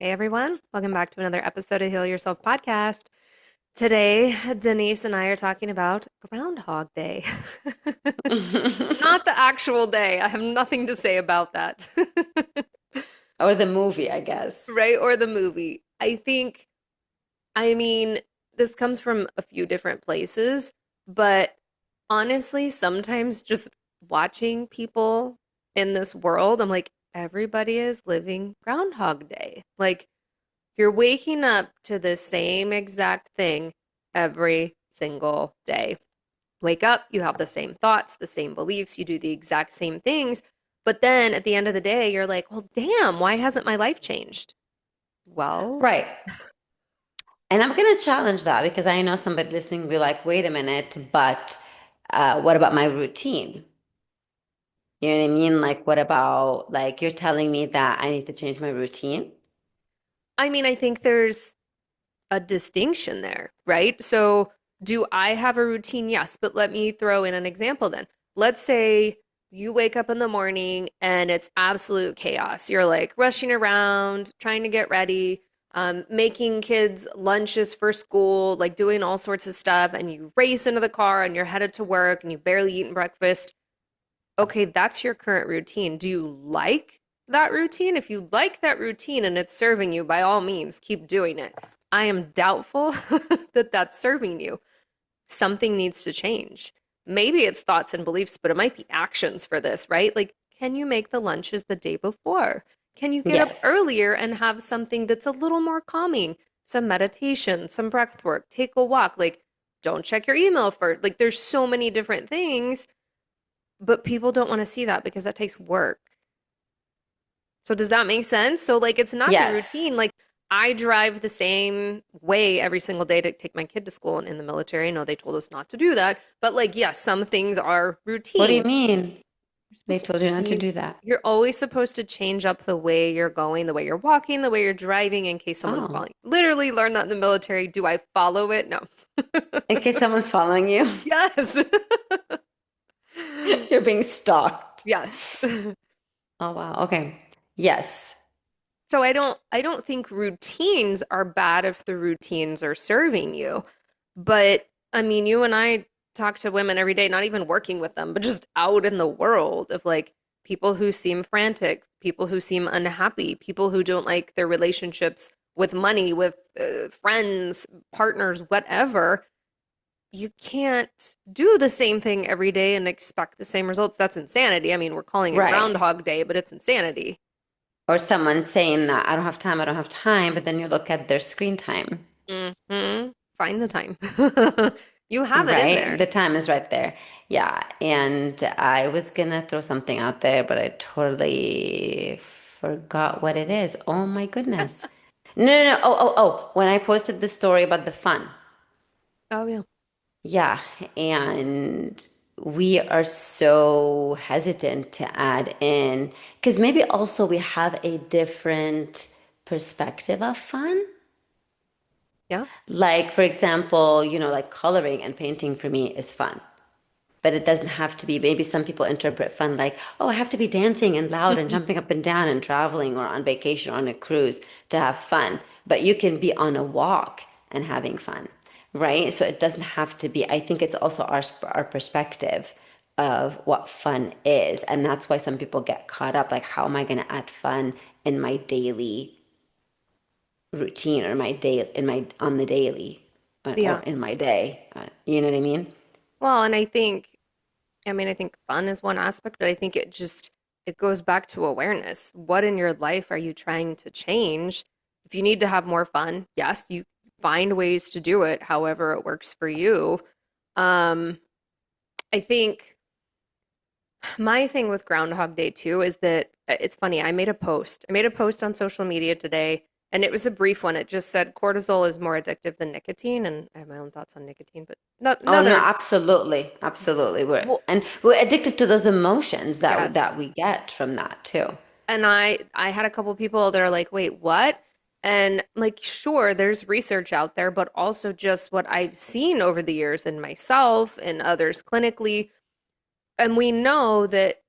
Hey everyone, welcome back to another episode of Heal Yourself podcast. Today, Denise and I are talking about Groundhog Day. Not the actual day. I have nothing to say about that. Or the movie, I guess. Right? Or the movie. I mean, this comes from a few different places, but honestly, sometimes just watching people in this world, I'm like, everybody is living Groundhog Day. Like, you're waking up to the same exact thing every single day. Wake up, you have the same thoughts, the same beliefs, you do the exact same things. But then at the end of the day, you're like, well, damn, why hasn't my life changed? Well, Right. And I'm going to challenge that because I know somebody listening will be like, wait a minute, but what about my routine? You know what I mean? Like, what about, like, you're telling me that I need to change my routine? I mean, I think there's a distinction there, right? So, do I have a routine? Yes, but let me throw in an example then. Let's say you wake up in the morning and it's absolute chaos. You're like rushing around, trying to get ready, making kids lunches for school, like doing all sorts of stuff, and you race into the car and you're headed to work and you've barely eaten breakfast. Okay, that's your current routine. Do you like that routine? If you like that routine and it's serving you, by all means, keep doing it. I am doubtful that that's serving you. Something needs to change. Maybe it's thoughts and beliefs, but it might be actions for this, right? Like, can you make the lunches the day before? Can you get up Yes. earlier and have something that's a little more calming? Some meditation, some breath work, take a walk. Like, don't check your email first. Like, there's so many different things, but people don't want to see that because that takes work. So does that make sense? So like it's not the Yes. routine. Like I drive the same way every single day to take my kid to school and in the military. I know they told us not to do that, but like yes, some things are What do you routine. mean? You're They supposed to told you not to change. do that. You're always supposed to change up the way you're going, the way you're walking, the way you're driving in case someone's Oh, following. Literally learned that in the military. Do I follow it? No. in case someone's following you, Yes. you're being stalked. Yes. Oh, wow. Okay. Yes. So I don't think routines are bad if the routines are serving you. But I mean, you and I talk to women every day, not even working with them, but just out in the world of like people who seem frantic, people who seem unhappy, people who don't like their relationships with money, with friends, partners, whatever. You can't do the same thing every day and expect the same results. That's insanity. I mean, we're calling it Right. Groundhog Day, but it's insanity. Or someone saying that I don't have time, but then you look at their screen time. Find the time. You have it in Right? there. The time is right there. Yeah. And I was gonna throw something out there, but I totally forgot what it is. Oh my goodness. No, no, no. Oh. When I posted the story about the fun. Oh yeah. Yeah. And we are so hesitant to add in because maybe also we have a different perspective of fun. Yeah. Like, for example, like coloring and painting for me is fun. But it doesn't have to be. Maybe some people interpret fun like, oh, I have to be dancing and loud and jumping up and down and traveling or on vacation or on a cruise to have fun. But you can be on a walk and having fun, right? So it doesn't have to be. I think it's also our perspective of what fun is, and that's why some people get caught up. Like, how am I going to add fun in my daily routine or my day in my on the daily or Yeah. in my day? You know what I mean? Well, and I think fun is one aspect, but I think it goes back to awareness. What in your life are you trying to change? If you need to have more fun, yes, you find ways to do it, however it works for you. Um, I think my thing with Groundhog Day too is that it's funny. I made a post. I made a post on social media today, and it was a brief one. It just said cortisol is more addictive than nicotine, and I have my own thoughts on nicotine, but not Oh no, another. absolutely. Absolutely. Well, We're addicted to those emotions yes. that we get from that too. And I had a couple people that are like, "Wait, what?" And I'm like, sure, there's research out there, but also just what I've seen over the years in myself and others clinically. And we know that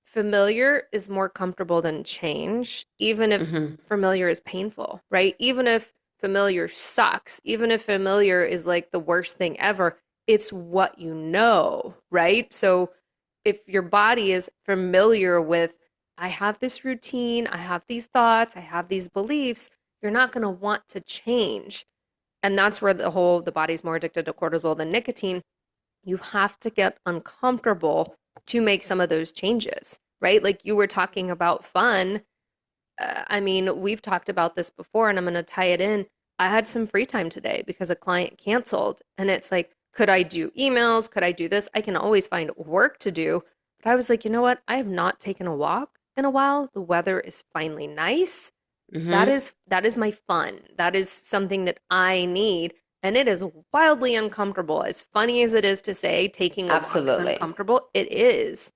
familiar is more comfortable than change, even if Hmm. familiar is painful, right? Even if familiar sucks, even if familiar is like the worst thing ever, it's what you know, right? So if your body is familiar with, I have this routine, I have these thoughts, I have these beliefs, you're not going to want to change. And that's where the body's more addicted to cortisol than nicotine. You have to get uncomfortable to make some of those changes, right? Like you were talking about fun. I mean, we've talked about this before, and I'm going to tie it in. I had some free time today because a client canceled, and it's like, could I do emails? Could I do this? I can always find work to do. But I was like, you know what? I have not taken a walk in a while. The weather is finally nice. That Hmm. is that is my fun. That is something that I need. And it is wildly uncomfortable. As funny as it is to say, taking a walk is Absolutely. uncomfortable, it is.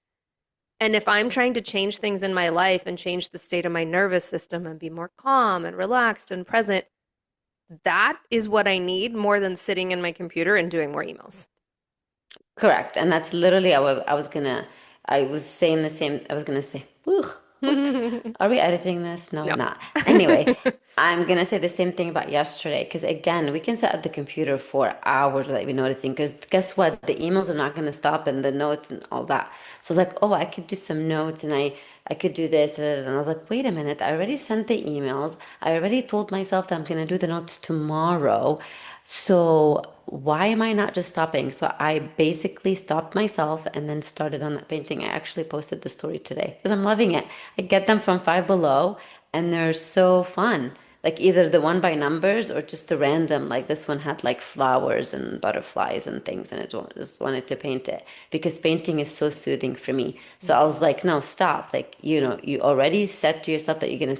And if I'm trying to change things in my life and change the state of my nervous system and be more calm and relaxed and present, that is what I need more than sitting in my computer and doing more emails. Correct. And that's literally I was gonna, I was saying the same, I was gonna say, ugh, what? No. Are we editing this? No, we're not. Anyway, I'm gonna say the same thing about yesterday, because again, we can sit at the computer for hours without even noticing, because guess what? The emails are not gonna stop and the notes and all that. So I was like, oh, I could do some notes and I could do this. Da, da, da. And I was like, wait a minute, I already sent the emails. I already told myself that I'm gonna do the notes tomorrow. So why am I not just stopping? So I basically stopped myself and then started on that painting. I actually posted the story today because I'm loving it. I get them from Five Below and they're so fun. Like either the one by numbers or just the random. Like this one had like flowers and butterflies and things, and I just wanted to paint it because painting is so soothing for me. So I was Mhm. like, no, stop. Like, you already said to yourself that you're gonna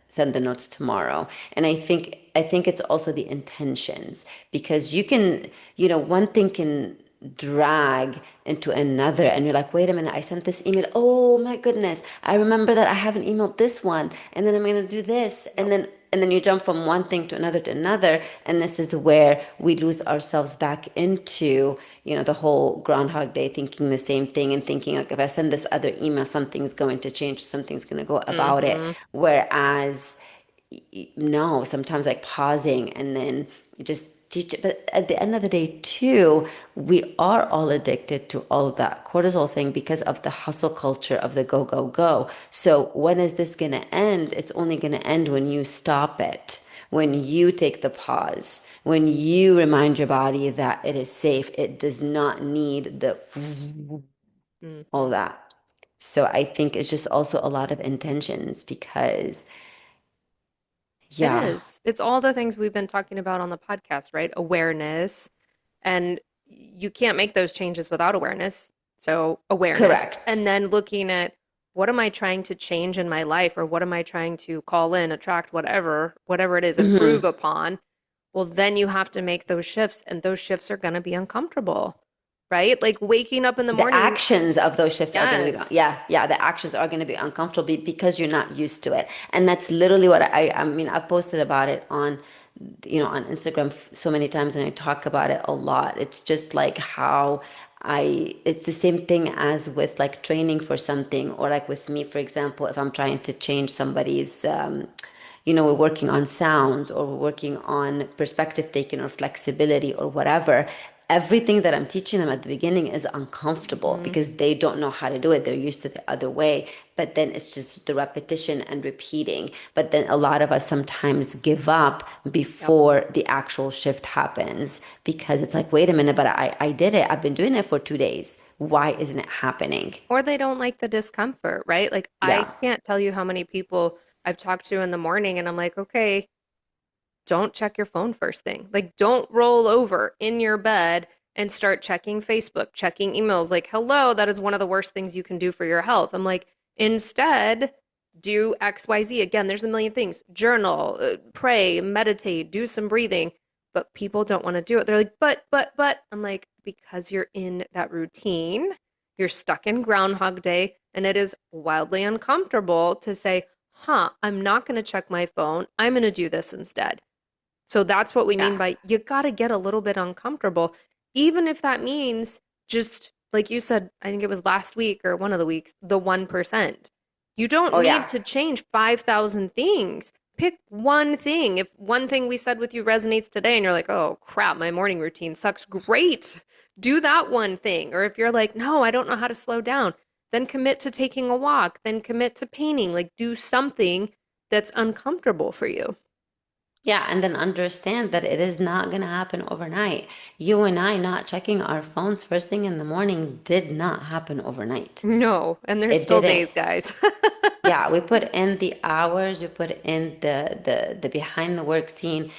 send the notes tomorrow. And I think it's also the intentions, because you can, one thing can drag into another, and you're like, wait a minute, I sent this email, oh my goodness, I remember that I haven't emailed this one, and then I'm going to do this, Yep. and then you jump from one thing to another, and this is where we lose ourselves back into, the whole Groundhog Day, thinking the same thing and thinking like, if I send this other email, something's going to change, something's going to go about it. Hmm. Whereas no, sometimes like pausing and then just teach it. But at the end of the day, too, we are all addicted to all of that cortisol thing because of the hustle culture of the go, go, go. So when is this going to end? It's only going to end when you stop it, when you take the pause, when you remind your body that it is safe. It does not need the all Hmm. that. So I think it's just also a lot of intentions because, It yeah, is. It's all the things we've been talking about on the podcast, right? Awareness. And you can't make those changes without awareness. So, awareness. And correct. then looking at what am I trying to change in my life, or what am I trying to call in, attract, whatever it is, improve Hmm. upon. Well, then you have to make those shifts, and those shifts are going to be uncomfortable, right? Like waking up in the The morning. actions of those shifts are going to be, Yes. yeah, yeah, the actions are going to be uncomfortable because you're not used to it. And that's literally what I mean, I've posted about it on, on Instagram so many times, and I talk about it a lot. It's just like how it's the same thing as with like training for something, or like with me, for example, if I'm trying to change somebody's, we're working on sounds, or we're working on perspective taking or flexibility or whatever. Everything that I'm teaching them at the beginning is uncomfortable Hmm. because they don't know how to do it. They're used to the other way. But then it's just the repetition and repeating. But then a lot of us sometimes give up Yep. before the actual shift happens because it's like, wait a minute, but I did it. I've been doing it for 2 days. Why isn't it happening? Or they don't like the discomfort, right? Like, I Yeah. can't tell you how many people I've talked to in the morning, and I'm like, okay, don't check your phone first thing. Like, don't roll over in your bed and start checking Facebook, checking emails. Like, hello, that is one of the worst things you can do for your health. I'm like, instead, do XYZ. Again, there's a million things. Journal, pray, meditate, do some breathing. But people don't want to do it. They're like, but. I'm like, because you're in that routine, you're stuck in Groundhog Day, and it is wildly uncomfortable to say, huh, I'm not going to check my phone. I'm going to do this instead. So that's what we mean Yeah. by you got to get a little bit uncomfortable, even if that means just like you said, I think it was last week or one of the weeks, the 1%. You don't Oh need yeah. to change 5,000 things. Pick one thing. If one thing we said with you resonates today and you're like, oh crap, my morning routine sucks, great. Do that one thing. Or if you're like, no, I don't know how to slow down, then commit to taking a walk, then commit to painting. Like, do something that's uncomfortable for you. Yeah, and then understand that it is not going to happen overnight. You and I not checking our phones first thing in the morning did not happen overnight. No, and there's It still didn't. days, guys. Yeah, we put in the hours, we put in the behind the work scene.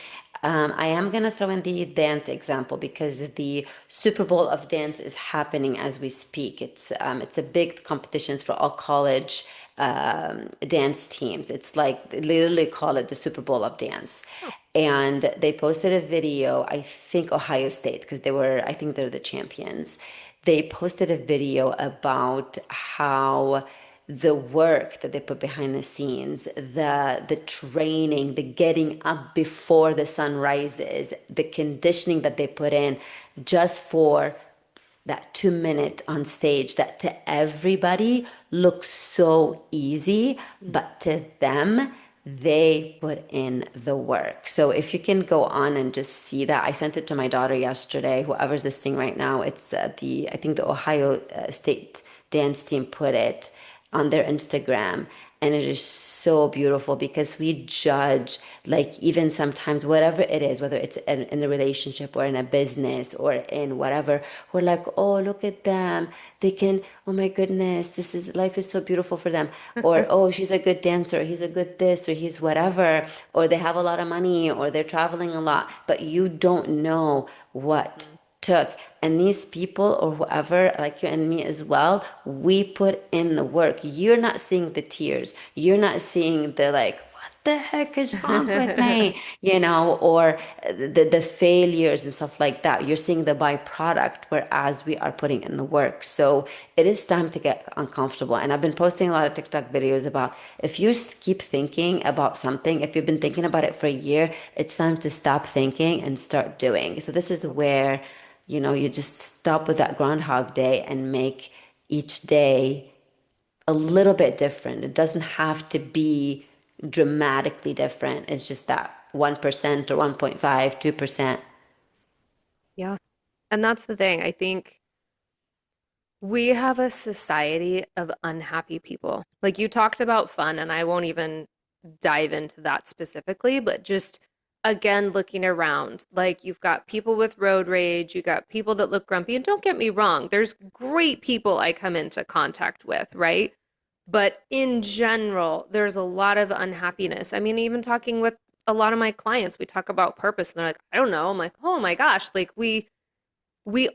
I am gonna throw in the dance example because the Super Bowl of dance is happening as we speak. It's a big competitions for all college dance teams. It's like they literally call it the Super Bowl of dance. Oh, And they posted a video, I think Ohio State, because I think they're the champions. They posted a video about how the work that they put behind the scenes, the training, the getting up before the sun rises, the conditioning that they put in just for that 2 minute on stage that to everybody looks so easy, mm, but to them, they put in the work. So if you can go on and just see that, I sent it to my daughter yesterday. Whoever's listening right now, it's I think the Ohio State dance team put it on their Instagram. And it is so beautiful because we judge, like, even sometimes, whatever it is, whether it's in a relationship or in a business or in whatever, we're like, oh, look at them. They can, oh my goodness, life is so beautiful for them. Or, oh, she's a good dancer, he's a good this, or he's whatever. Or they have a lot of money, or they're traveling a lot. But you don't know what mm, took. And these people or whoever, like you and me as well, we put in the work. You're not seeing the tears. You're not seeing the like, what the heck is wrong with mm. me? Or the failures and stuff like that. You're seeing the byproduct, whereas we are putting in the work. So it is time to get uncomfortable. And I've been posting a lot of TikTok videos about if you keep thinking about something, if you've been thinking about it for a year, it's time to stop thinking and start doing. So this is where you just stop with that Groundhog Day and make each day a little bit different. It doesn't have to be dramatically different. It's just that 1% or 1.5, 2%. Yeah. And that's the thing. I think we have a society of unhappy people. Like you talked about fun, and I won't even dive into that specifically, but just again, looking around, like you've got people with road rage, you got people that look grumpy. And don't get me wrong, there's great people I come into contact with, right? But in general, there's a lot of unhappiness. I mean, even talking with a lot of my clients, we talk about purpose, and they're like, I don't know. I'm like, oh my gosh, like we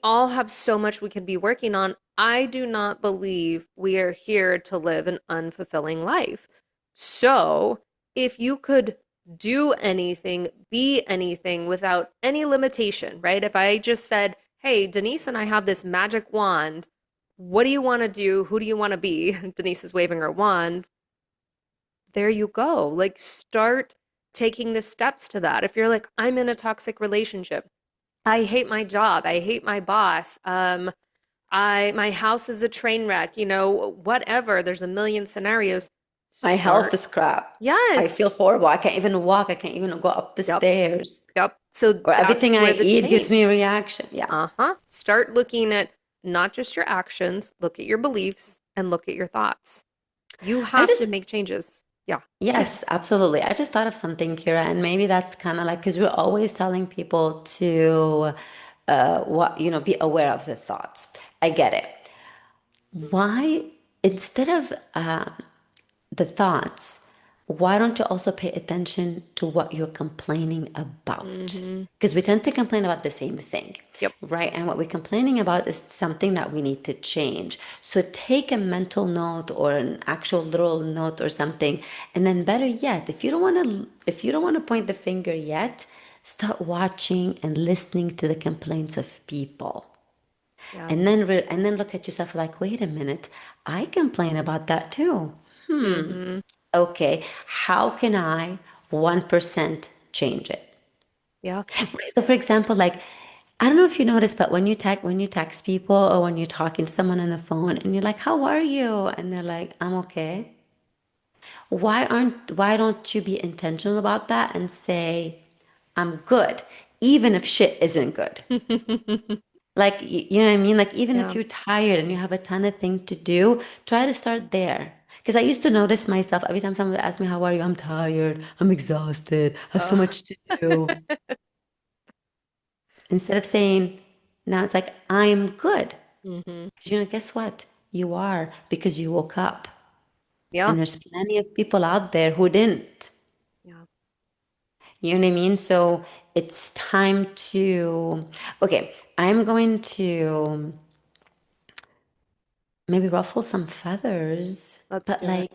all have so much we could be working on. I do not believe we are here to live an unfulfilling life. So, if you could do anything, be anything without any limitation, right? If I just said, hey, Denise and I have this magic wand, what do you want to do? Who do you want to be? Denise is waving her wand. There you go. Like, start taking the steps to that. If you're like, I'm in a toxic relationship, I hate my job. I hate my boss. My house is a train wreck, whatever. There's a million scenarios. My health Start. is crap. I Yes. feel horrible. I can't even walk. I can't even go up the Yep. stairs. Yep. So Or that's everything I where the eat gives me a change. reaction. Yeah. Uh-huh. Start looking at not just your actions, look at your beliefs and look at your thoughts. You I have to just make changes. Yeah. Yes, absolutely. I just thought of something, Kira, and maybe that's kind of like because we're always telling people to, be aware of the thoughts. I get it. Why, instead of the thoughts, why don't you also pay attention to what you're complaining about? Mm-hmm. Because we tend to complain about the same thing, Yep. right? And what we're complaining about is something that we need to change. So take a mental note or an actual literal note or something. And then better yet, if you don't want to point the finger yet, start watching and listening to the complaints of people. Yeah. And then look at yourself like, wait a minute, I complain about that too. Mm-hmm. Okay, how can I 1% change it? Yeah. Right. So, for example, like I don't know if you notice, but when you text people or when you're talking to someone on the phone and you're like, "How are you?" and they're like, "I'm okay." Why don't you be intentional about that and say, "I'm good," even if shit isn't good. Like, you know what I mean? Like, even if Yeah. you're tired and you have a ton of things to do, try to start there. Because I used to notice myself every time someone would ask me, "How are you?" I'm tired. I'm exhausted. I have so Oh. much to do. Instead of saying, now it's like, "I'm good." Hmm. 'Cause, you know, guess what? You are because you woke up. Yeah. And there's plenty of people out there who didn't. Yeah. You know what I mean? So it's time to, okay, I'm going to maybe ruffle some feathers, Let's but do it.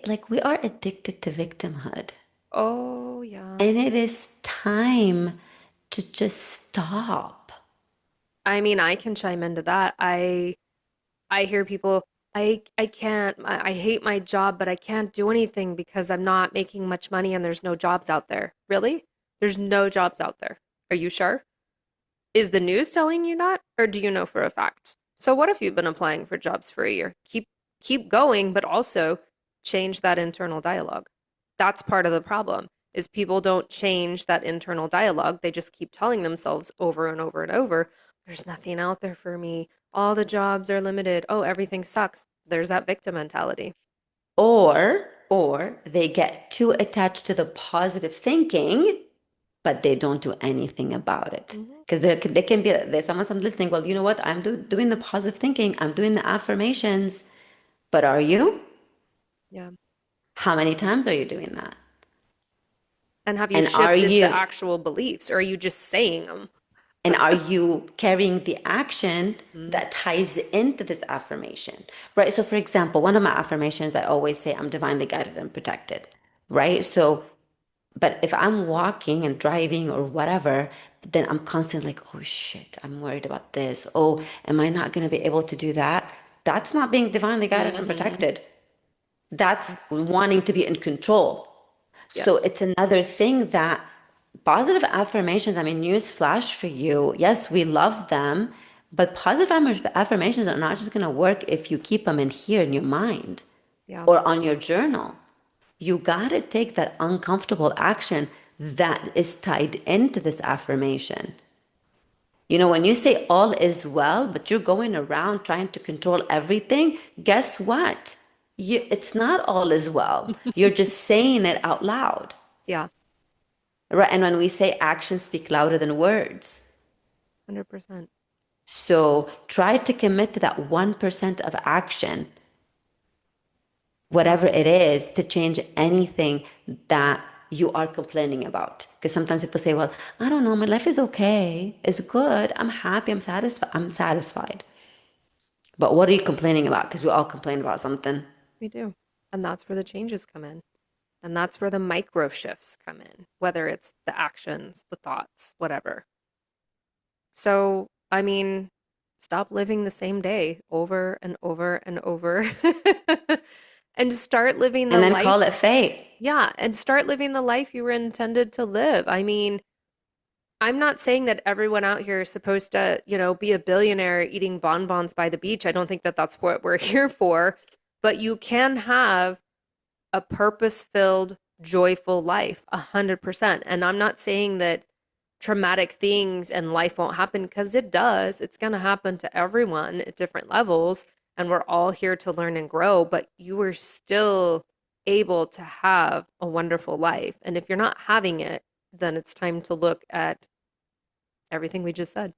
like we are addicted to victimhood. Oh, yeah. And it is time to just stop. I mean, I can chime into that. I hear people, I can't, I hate my job, but I can't do anything because I'm not making much money and there's no jobs out there. Really? There's no jobs out there. Are you sure? Is the news telling you that, or do you know for a fact? So what if you've been applying for jobs for a year? Keep going, but also change that internal dialogue. That's part of the problem, is people don't change that internal dialogue. They just keep telling themselves over and over and over, there's nothing out there for me. All the jobs are limited. Oh, everything sucks. There's that victim mentality. Or they get too attached to the positive thinking, but they don't do anything about it. Hmm. Because they can be, there's someone listening, well, you know what? Doing the positive thinking, I'm doing the affirmations, but are you? Yeah. How many times are you doing that? And have you And are shifted the you actual beliefs, or are you just saying them? and are you carrying the action Mm. that ties into this affirmation? Right? So for example, one of my affirmations, I always say I'm divinely guided and protected. Right? So but if I'm walking and driving or whatever, then I'm constantly like, oh shit, I'm worried about this. Oh, am I not going to be able to do that? That's not being divinely guided and Hmm. protected. That's wanting to be in control. So Yes. it's another thing that positive affirmations, I mean, news flash for you. Yes, we love them, but positive affirmations are not just going to work if you keep them in here in your mind Yeah. or on your journal. You got to take that uncomfortable action that is tied into this affirmation. You know, when you say all is well, but you're going around trying to control everything, guess what? It's not all is well. You're just saying it out loud. Yeah. Right? And when we say actions speak louder than words. 100%. So try to commit to that 1% of action, Yeah. whatever it is, to change anything that you are complaining about. Because sometimes people say, well, I don't know, my life is okay, it's good, I'm happy, I'm satisfied. But what are you complaining about? Because we all complain about something. We do. And that's where the changes come in. And that's where the micro shifts come in, whether it's the actions, the thoughts, whatever. So, I mean, stop living the same day over and over and over and start living the And then life. call it fate. Yeah. And start living the life you were intended to live. I mean, I'm not saying that everyone out here is supposed to, be a billionaire eating bonbons by the beach. I don't think that that's what we're here for. But you can have a purpose-filled, joyful life, 100%. And I'm not saying that traumatic things and life won't happen, because it does. It's going to happen to everyone at different levels. And we're all here to learn and grow, but you are still able to have a wonderful life. And if you're not having it, then it's time to look at everything we just said.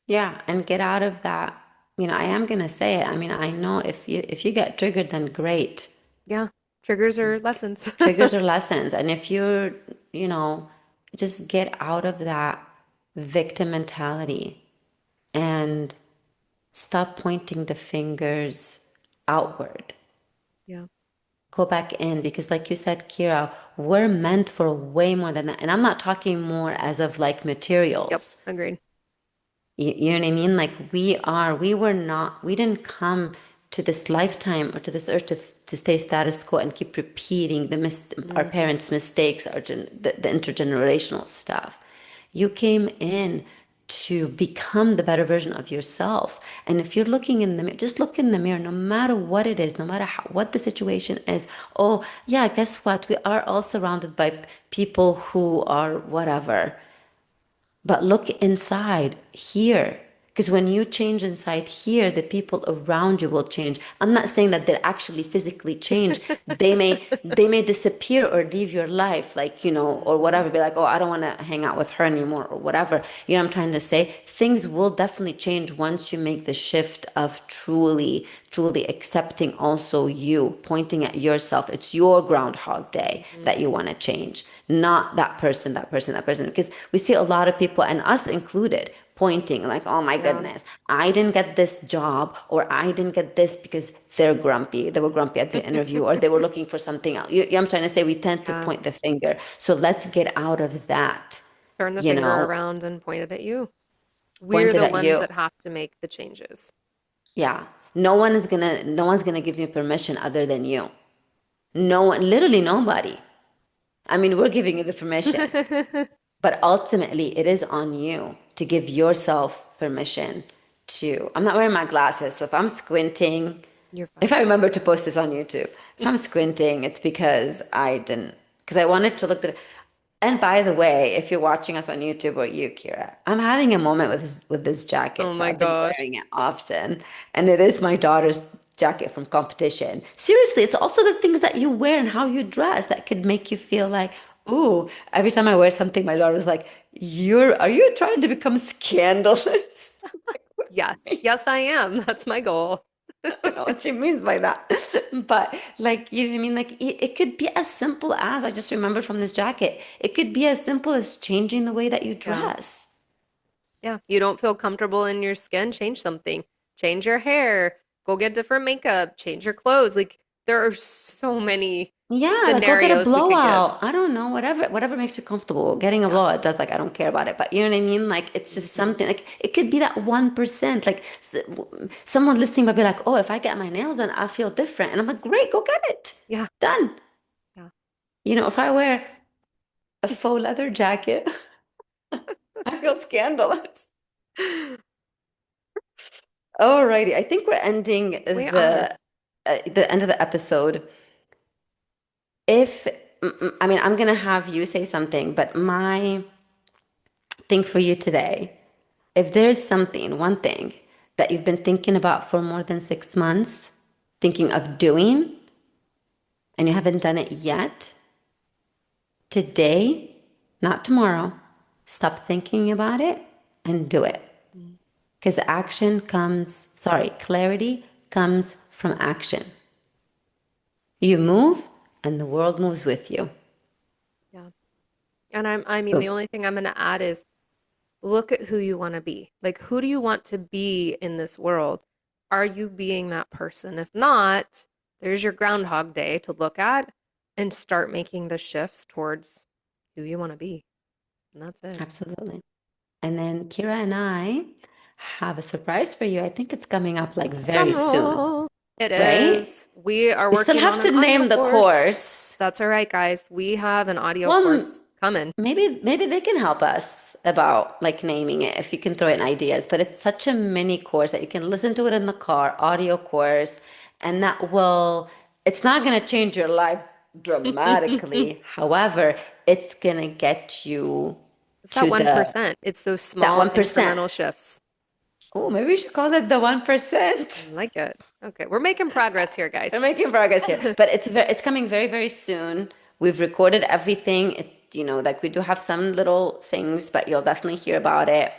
Yeah, and get out of that. You know, I am gonna say it. I mean, I know if you get triggered, then great. Yeah, triggers are lessons. Triggers are lessons. And if you're, you know, just get out of that victim mentality and stop pointing the fingers outward. Yeah. Go back in because, like you said, Kira, we're meant for way more than that. And I'm not talking more as of like Yep, materials. agreed. You know what I mean? Like we didn't come to this lifetime or to this earth to stay status quo and keep repeating our Hmm. parents' mistakes or the intergenerational stuff. You came in to become the better version of yourself. And if you're looking in the mirror, just look in the mirror, no matter what it is, no matter what the situation is. Oh, yeah, guess what? We are all surrounded by people who are whatever. But look inside here. Because when you change inside here, the people around you will change. I'm not saying that they'll actually physically change. They may disappear or leave your life, like, or Mhm. whatever, be like, oh, I don't want to hang out with her anymore or whatever. You know what I'm trying to say? Things will definitely change once you make the shift of truly, truly accepting also you, pointing at yourself. It's your Groundhog Day that you Mhm. want to change, not that person, that person, that person. Because we see a lot of people, and us included, pointing like, oh my Yeah. goodness, I didn't get this job, or I didn't get this because they're grumpy. They were grumpy at the interview, or they were looking for something else. You know what I'm trying to say? We tend to Yeah. point the finger. So let's get out of that, Turn the you finger know, around and point it at you. We're pointed the at ones you. that have to make the changes. Yeah. No one's gonna give you permission other than you. No one, literally nobody. I mean, we're giving you the permission. But ultimately, it is on you to give yourself permission to. I'm not wearing my glasses, so if I'm squinting, You're if fine. I remember to post this on YouTube, if I'm squinting, it's because I didn't, because I wanted to look at. And by the way, if you're watching us on YouTube, or you, Kira, I'm having a moment with this jacket, Oh so my I've been gosh. wearing it often, and it is my daughter's jacket from competition. Seriously, it's also the things that you wear and how you dress that could make you feel like, ooh. Every time I wear something, my daughter's like, are you trying to become scandalous?" Yes. Yes, I am. That's my goal. I don't know what she means by that. But like, you know what I mean? Like it could be as simple as, I just remembered from this jacket, it could be as simple as changing the way that you Yeah. dress. Yeah. You don't feel comfortable in your skin, change something. Change your hair. Go get different makeup. Change your clothes. Like there are so many Yeah, like go get a scenarios we could give. blowout. I don't know, whatever makes you comfortable. Getting a Yeah. blowout does, like, I don't care about it, but you know what I mean? Like it's just Hmm. something, like it could be that 1%. Like someone listening might be like, "Oh, if I get my nails done, I feel different." And I'm like, "Great, go get it. Yeah. Done." Yeah. If I wear a faux leather jacket, I feel scandalous. Alrighty, I think we're ending We are. the end of the episode. If I mean, I'm gonna have you say something, but my thing for you today, if there's something, one thing that you've been thinking about for more than 6 months, thinking of doing, and you haven't done it yet, today, not tomorrow, stop thinking about it and do it. Mm. Because clarity comes from action. You move and the world moves with you. Yeah. And I mean, the So only thing I'm going to add is look at who you want to be. Like, who do you want to be in this world? Are you being that person? If not, there's your Groundhog Day to look at and start making the shifts towards who you want to be. And that's it. absolutely. And then Kira and I have a surprise for you. I think it's coming up like very Drum soon, roll. It right? is. We are We still working have on to an audio name the course. course. That's all right, guys. We have an audio Well, course coming. maybe they can help us about like naming it, if you can throw in ideas. But it's such a mini course that you can listen to it in the car, audio course, and it's not going to change your life It's dramatically. However, it's going to get you that to %. It's those that small 1%. incremental shifts. Oh, maybe we should call it the I 1%. like it. Okay, we're making progress here, We're guys. making progress here, but it's coming very, very soon. We've recorded everything. Like, we do have some little things, but you'll definitely hear about it.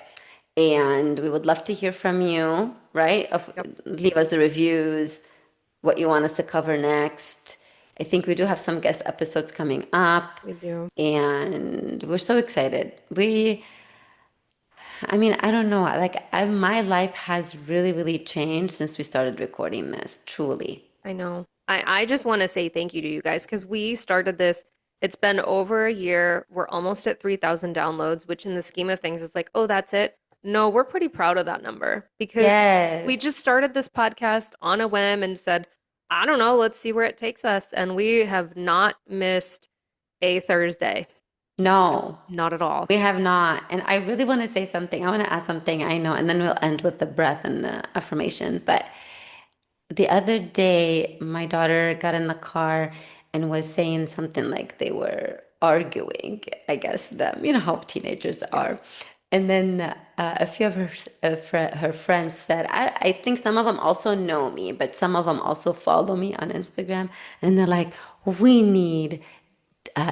And we would love to hear from you, right? Yep, Leave us the reviews, what you want us to cover next. I think we do have some guest episodes coming up, we do. and we're so excited. I mean, I don't know. Like, my life has really, really changed since we started recording this, truly. I know. I just want to say thank you to you guys because we started this. It's been over a year. We're almost at 3,000 downloads, which in the scheme of things is like, oh, that's it. No, we're pretty proud of that number because we just Yes. started this podcast on a whim and said, I don't know, let's see where it takes us. And we have not missed a Thursday. No, Not at all. we have not. And I really want to say something. I want to add something. I know, and then we'll end with the breath and the affirmation. But the other day, my daughter got in the car and was saying something like they were arguing, I guess them, you know how teenagers Yes. are. And then a few of her friends said, I think some of them also know me, but some of them also follow me on Instagram. And they're like, we need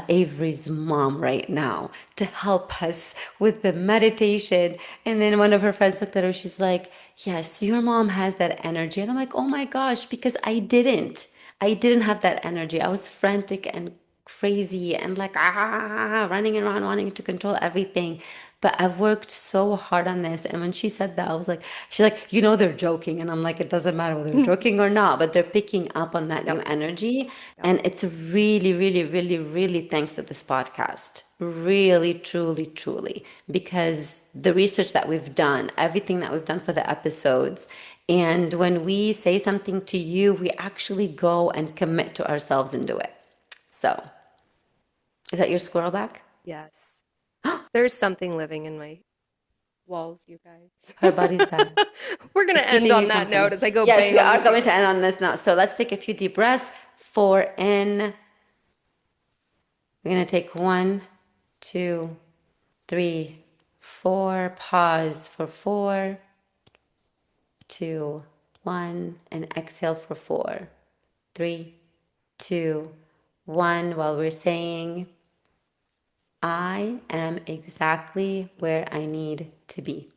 Avery's mom right now to help us with the meditation. And then one of her friends looked at her, she's like, yes, your mom has that energy. And I'm like, oh my gosh, because I didn't. I didn't have that energy. I was frantic and crazy and like running around wanting to control everything. But I've worked so hard on this. And when she said that, I was like, she's like, you know, they're joking. And I'm like, it doesn't matter whether they're joking or not, but they're picking up on that new Yep. energy. Yep. And it's really, really, really, really thanks to this podcast. Really, truly, truly. Because the research that we've done, everything that we've done for the episodes, and when we say something to you, we actually go and commit to ourselves and do it. So, is that your squirrel back? Yes. There's something living in my walls, you Her guys. body's back. We're gonna It's end keeping on you that company. note as I go Yes, bang we on the are going to ceiling. end on this now. So let's take a few deep breaths. 4 in. We're going to take 1, 2, 3, 4. Pause for 4, 2, 1. And exhale for 4, 3, 2, 1. While we're saying, I am exactly where I need to be.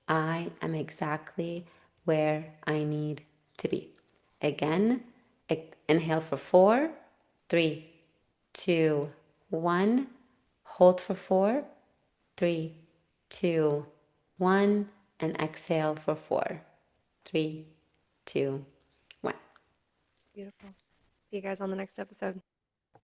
I am exactly where I need to be. Again, inhale for 4, 3, 2, 1. Hold for 4, 3, 2, 1. And exhale for 4, 3, 2, 1. Beautiful. See you guys on the next episode.